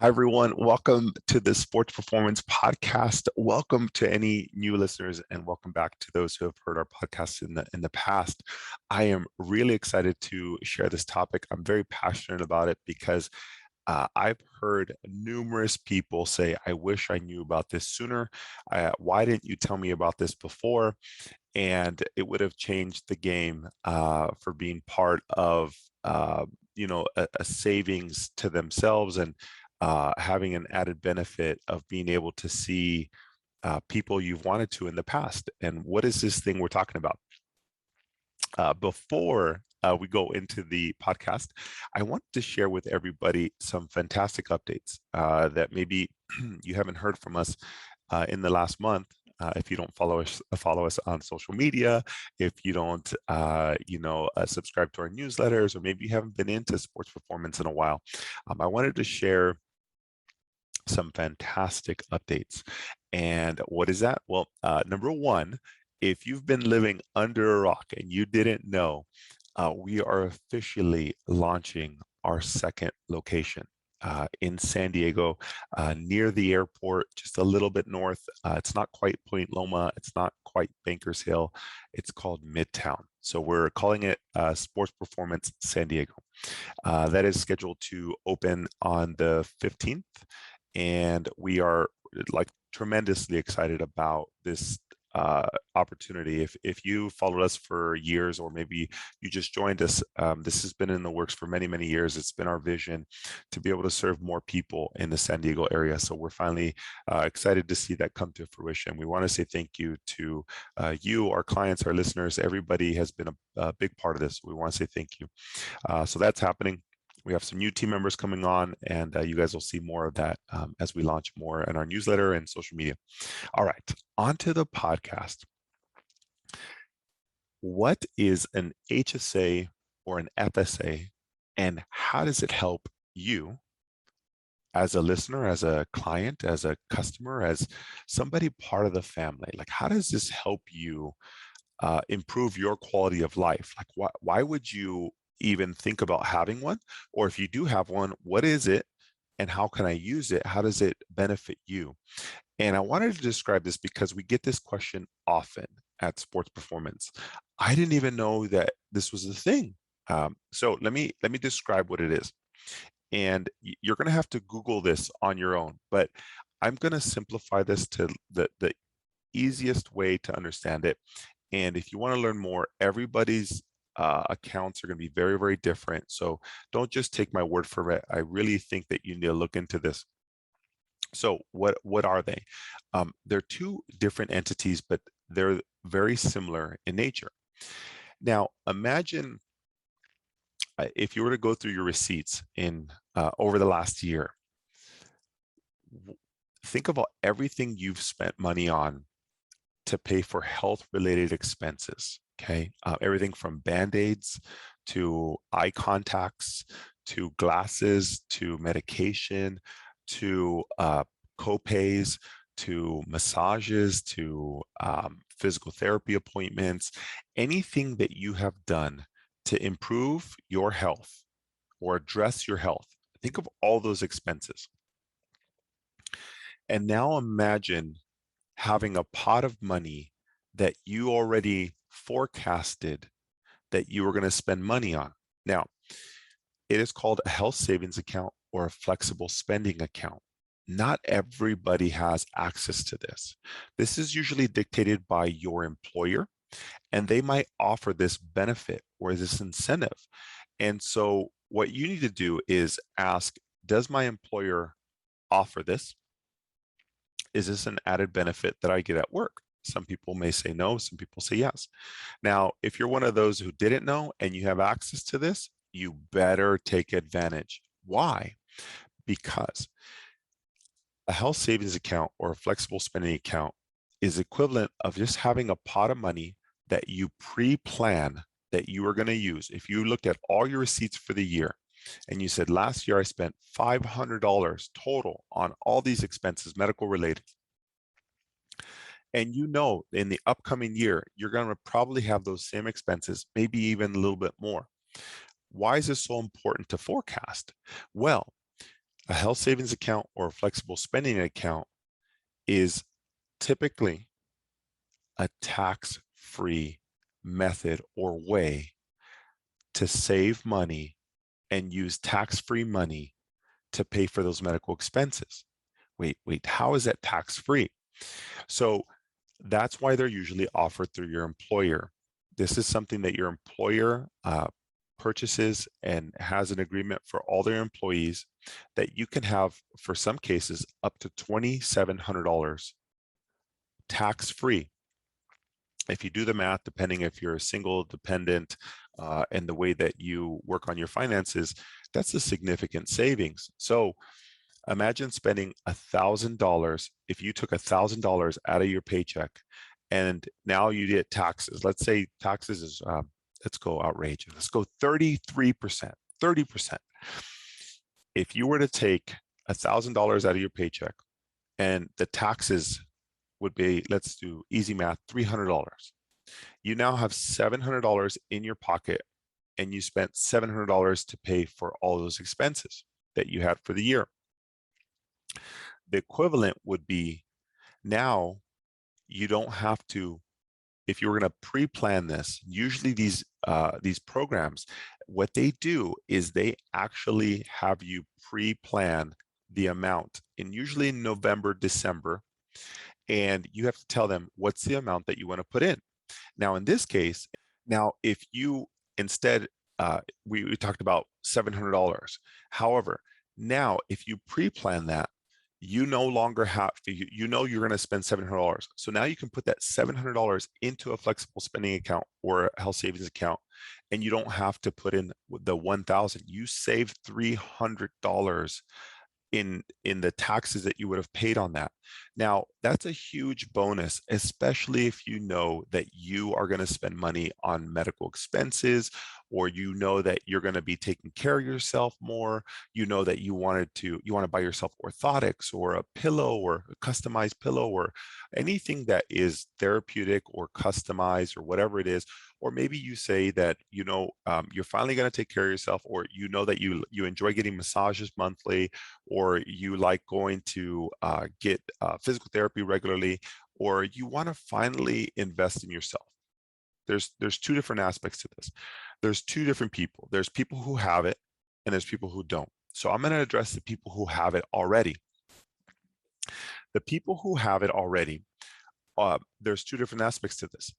Hi, everyone. Welcome to the Sports Performance Podcast. Welcome to any new listeners, and welcome back to those who have heard our podcast in the past. I am really excited to share this topic. I'm very passionate about it because I've heard numerous people say, "I wish I knew about this sooner. Why didn't you tell me about this before?" And it would have changed the game for being part of a savings to themselves and having an added benefit of being able to see people you've wanted to in the past. And what is this thing we're talking about? Before we go into the podcast, I want to share with everybody some fantastic updates that maybe you haven't heard from us in the last month. If you don't follow us on social media, if you don't, subscribe to our newsletters, or maybe you haven't been into sports performance in a while, I wanted to share some fantastic updates. And what is that? Well, number one, if you've been living under a rock and you didn't know, we are officially launching our second location in San Diego, near the airport, just a little bit north. It's not quite Point Loma. It's not quite Bankers Hill. It's called Midtown. So we're calling it Sports Performance San Diego. That is scheduled to open on the 15th. And we are like tremendously excited about this opportunity. If you followed us for years, or maybe you just joined us, this has been in the works for many, many years. It's been our vision to be able to serve more people in the San Diego area. So we're finally excited to see that come to fruition. We want to say thank you to you, our clients, our listeners. Everybody has been a big part of this. We want to say thank you. So that's happening. We have some new team members coming on, and you guys will see more of that as we launch more in our newsletter and social media. All right, on to the podcast. What is an HSA or an FSA, and how does it help you as a listener, as a client, as a customer, as somebody part of the family? Like, how does this help you improve your quality of life? Like, why would you even think about having one? Or if you do have one, what is it and how can I use it? How does it benefit you? And I wanted to describe this because we get this question often at Sports Performance. I didn't even know that this was a thing. So let me describe what it is. And you're going to have to Google this on your own, but I'm going to simplify this to the easiest way to understand it. And if you want to learn more, everybody's accounts are going to be very, very different. So don't just take my word for it. I really think that you need to look into this. So what are they? They're two different entities, but they're very similar in nature. Now, imagine if you were to go through your receipts in over the last year, think about everything you've spent money on to pay for health-related expenses. Okay, everything from Band-Aids to eye contacts to glasses to medication to co-pays to massages to physical therapy appointments, anything that you have done to improve your health or address your health. Think of all those expenses. And now imagine having a pot of money that you already forecasted that you were going to spend money on. Now, it is called a health savings account or a flexible spending account. Not everybody has access to this. This is usually dictated by your employer, and they might offer this benefit or this incentive. And so what you need to do is ask, does my employer offer this? Is this an added benefit that I get at work? Some people may say no, some people say yes. Now, if you're one of those who didn't know and you have access to this, you better take advantage. Why? Because a health savings account or a flexible spending account is equivalent of just having a pot of money that you pre-plan that you are going to use. If you looked at all your receipts for the year and you said, last year I spent $500 total on all these expenses, medical related, and you know in the upcoming year, you're going to probably have those same expenses, maybe even a little bit more. Why is this so important to forecast? Well, A health savings account or a flexible spending account is typically a tax-free method or way to save money and use tax-free money to pay for those medical expenses. Wait, how is that tax-free? So that's why they're usually offered through your employer. This is something that your employer purchases and has an agreement for all their employees that you can have, for some cases, up to $2,700 tax-free. If you do the math, depending if you're a single dependent and the way that you work on your finances, that's a significant savings. So imagine spending $1,000. If you took $1,000 out of your paycheck and now you get taxes, let's say taxes is, let's go outrageous. Let's go 33%, 30%. If you were to take $1,000 out of your paycheck and the taxes would be, let's do easy math, $300. You now have $700 in your pocket and you spent $700 to pay for all those expenses that you had for the year. The equivalent would be now you don't have to, if you were going to pre-plan this, usually these programs, what they do is they actually have you pre-plan the amount, and usually in November, December, and you have to tell them what's the amount that you want to put in. Now, in this case, now if you instead, we talked about $700. However, now if you pre-plan that, you no longer have to, you know you're going to spend $700. So now you can put that $700 into a flexible spending account or a health savings account, and you don't have to put in the $1,000. You save $300 in the taxes that you would have paid on that. Now, that's a huge bonus, especially if you know that you are going to spend money on medical expenses, or you know that you're going to be taking care of yourself more. You know that you want to buy yourself orthotics or a pillow or a customized pillow or anything that is therapeutic or customized or whatever it is. Or maybe you say that, you're finally going to take care of yourself, or you know that you enjoy getting massages monthly, or you like going to get physical therapy regularly, or you want to finally invest in yourself. There's two different aspects to this. There's two different people. There's people who have it, and there's people who don't. So I'm going to address the people who have it already. The people who have it already, there's two different aspects to this.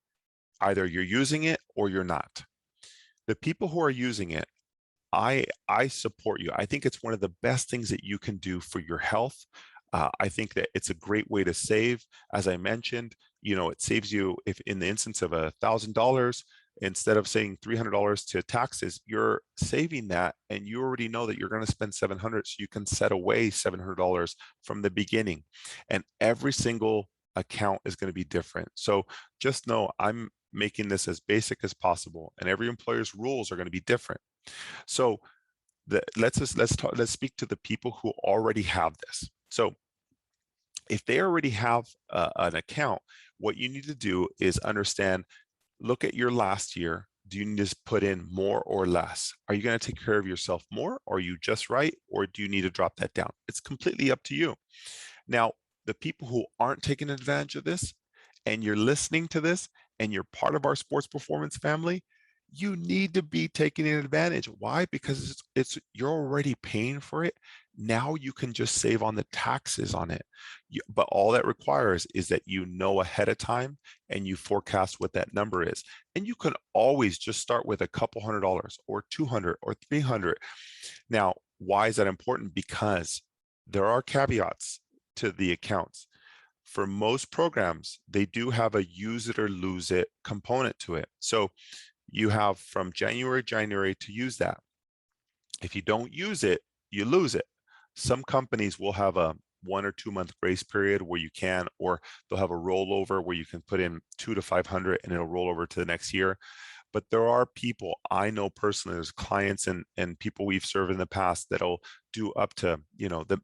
Either you're using it or you're not. The people who are using it, I support you. I think it's one of the best things that you can do for your health. I think that it's a great way to save. As I mentioned, it saves you, if in the instance of $1,000, instead of saying $300 to taxes, you're saving that, and you already know that you're going to spend $700, so you can set away $700 from the beginning. And every single account is going to be different. So just know I'm making this as basic as possible, and every employer's rules are going to be different. So let's speak to the people who already have this. So if they already have an account, what you need to do is understand, look at your last year. Do you need to put in more or less? Are you going to take care of yourself more? Or are you just right? Or do you need to drop that down? It's completely up to you. Now, the people who aren't taking advantage of this, and you're listening to this, and you're part of our sports performance family, you need to be taking advantage. Why? Because you're already paying for it. Now you can just save on the taxes on it. But all that requires is that you know ahead of time and you forecast what that number is. And you can always just start with a couple $100 or $200 or $300. Now, why is that important? Because there are caveats to the accounts. For most programs, they do have a use it or lose it component to it. So you have from January to use that. If you don't use it, you lose it. Some companies will have a 1 or 2 month grace period where you can, or they'll have a rollover where you can put in $200 to $500 and it'll roll over to the next year. But there are people I know personally, there's clients and people we've served in the past that'll do up to,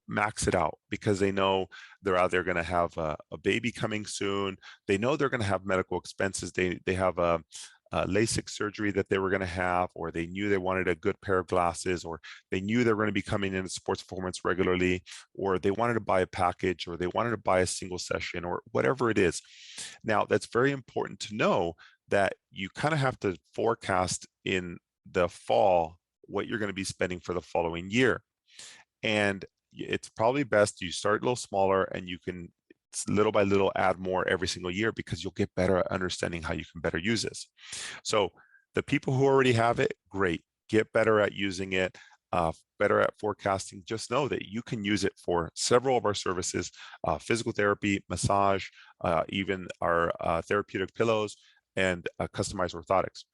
max it out, because they know they're out there going to have a baby coming soon. They know they're going to have medical expenses. They have LASIK surgery that they were going to have, or they knew they wanted a good pair of glasses, or they knew they were going to be coming into sports performance regularly, or they wanted to buy a package, or they wanted to buy a single session, or whatever it is. Now, that's very important to know that you kind of have to forecast in the fall what you're going to be spending for the following year. And it's probably best you start a little smaller, and you can little by little add more every single year, because you'll get better at understanding how you can better use this. So the people who already have it, great. Get better at using it, better at forecasting. Just know that you can use it for several of our services, physical therapy, massage, even our therapeutic pillows, and customized orthotics.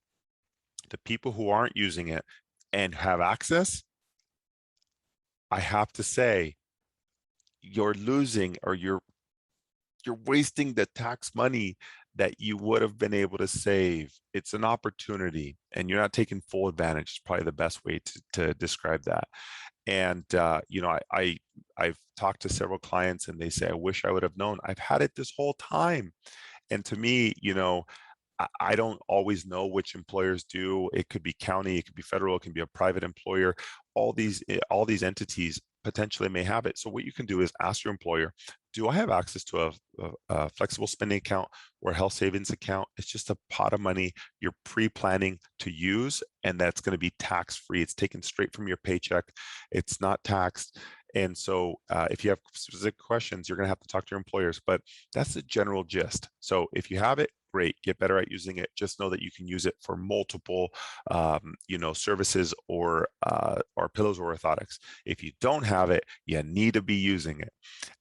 The people who aren't using it and have access, I have to say, you're losing, or you're wasting the tax money that you would have been able to save. It's an opportunity, and you're not taking full advantage. It's probably the best way to describe that. And you know, I've talked to several clients, and they say, I wish I would have known. I've had it this whole time. And to me, you know, I don't always know which employers do. It could be county, it could be federal, it can be a private employer. All these entities potentially may have it. So what you can do is ask your employer, do I have access to a flexible spending account or a health savings account? It's just a pot of money you're pre-planning to use, and that's going to be tax-free. It's taken straight from your paycheck. It's not taxed. And so if you have specific questions, you're going to have to talk to your employers, but that's the general gist. So if you have it, great, get better at using it. Just know that you can use it for multiple, you know, services, or pillows or orthotics. If you don't have it, you need to be using it.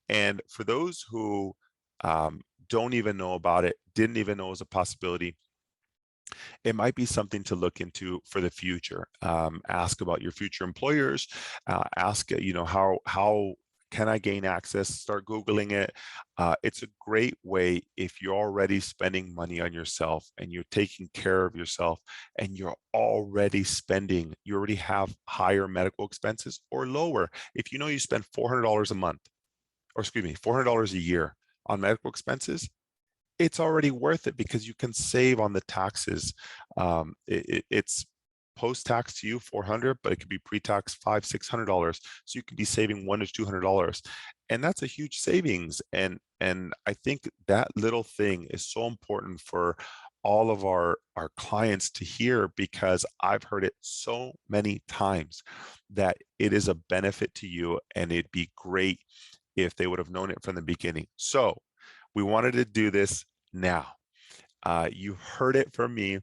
And for those who don't even know about it, didn't even know it was a possibility, it might be something to look into for the future. Ask about your future employers. Ask, you know, how can I gain access? Start Googling it. It's a great way if you're already spending money on yourself, and you're taking care of yourself, and you're already spending, you already have higher medical expenses or lower. If you know you spend $400 a month, or excuse me, $400 a year on medical expenses, it's already worth it, because you can save on the taxes. It's post-tax to you $400, but it could be pre-tax $500-$600. So you could be saving $100 to $200, and that's a huge savings. And I think that little thing is so important for all of our clients to hear, because I've heard it so many times that it is a benefit to you, and it'd be great if they would have known it from the beginning. So we wanted to do this now. You heard it from me.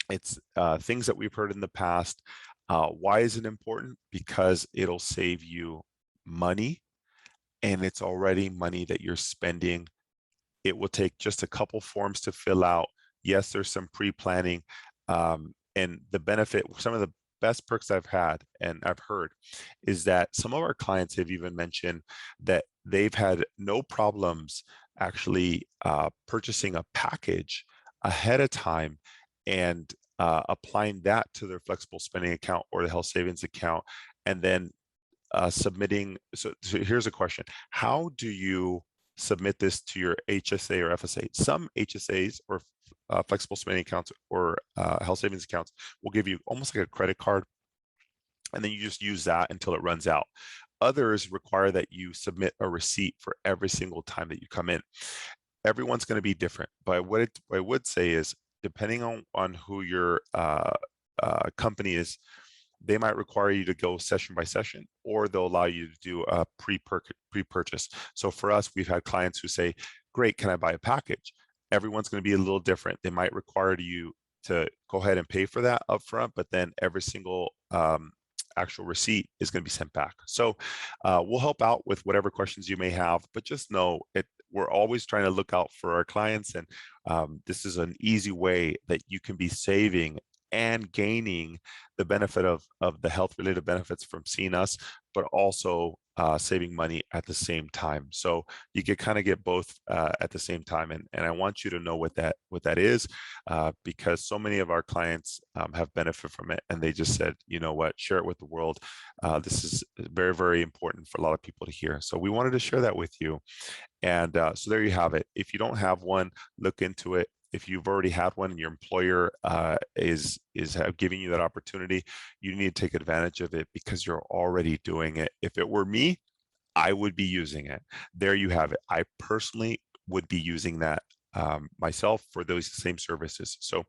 It's things that we've heard in the past. Why is it important? Because it'll save you money, and it's already money that you're spending. It will take just a couple forms to fill out. Yes, there's some pre-planning, and the benefit, some of the best perks I've had and I've heard, is that some of our clients have even mentioned that they've had no problems actually purchasing a package ahead of time, and applying that to their flexible spending account or the health savings account, and then submitting. So here's a question: how do you submit this to your HSA or FSA? Some HSAs or flexible spending accounts or health savings accounts will give you almost like a credit card, and then you just use that until it runs out. Others require that you submit a receipt for every single time that you come in. Everyone's going to be different, but what I would say is, depending on who your company is, they might require you to go session by session, or they'll allow you to do a pre-purchase. So for us, we've had clients who say, great, can I buy a package? Everyone's going to be a little different. They might require you to go ahead and pay for that upfront, but then every single actual receipt is going to be sent back. So we'll help out with whatever questions you may have, but just know we're always trying to look out for our clients, and this is an easy way that you can be saving and gaining the benefit of the health-related benefits from seeing us, but also saving money at the same time. So you can kind of get both at the same time, and I want you to know what that is, because so many of our clients have benefit from it, and they just said, you know what, share it with the world. This is very, very important for a lot of people to hear. So we wanted to share that with you. And so there you have it. If you don't have one, look into it. if you've already had one and your employer is giving you that opportunity, you need to take advantage of it because you're already doing it. If it were me, I would be using it. There you have it. I personally would be using that myself for those same services. So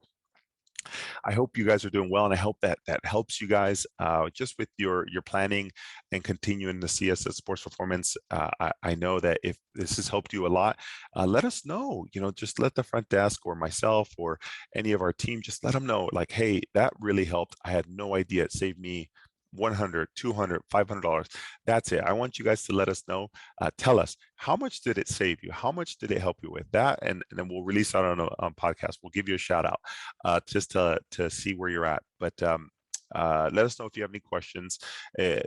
I hope you guys are doing well, and I hope that that helps you guys just with your planning and continuing to see us at Sports Performance. I know that if this has helped you a lot, let us know. You know, just let the front desk or myself or any of our team, just let them know, like, hey, that really helped. I had no idea. It saved me 100, 200, $500. That's it. I want you guys to let us know. Tell us, how much did it save you? How much did it help you with that? And then we'll release that on a podcast. We'll give you a shout out just to see where you're at. But let us know if you have any questions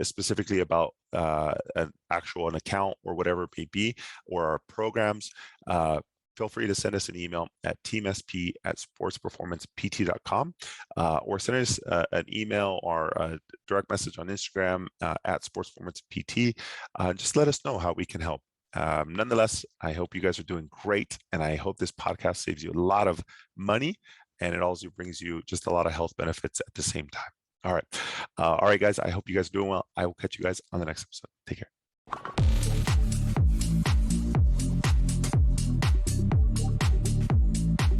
specifically about an account or whatever it may be, or our programs. Feel free to send us an email at teamsp@sportsperformancept.com or send us an email or a direct message on Instagram at sportsperformancept. Just let us know how we can help. Nonetheless, I hope you guys are doing great, and I hope this podcast saves you a lot of money, and it also brings you just a lot of health benefits at the same time. All right, guys. I hope you guys are doing well. I will catch you guys on the next episode. Take care.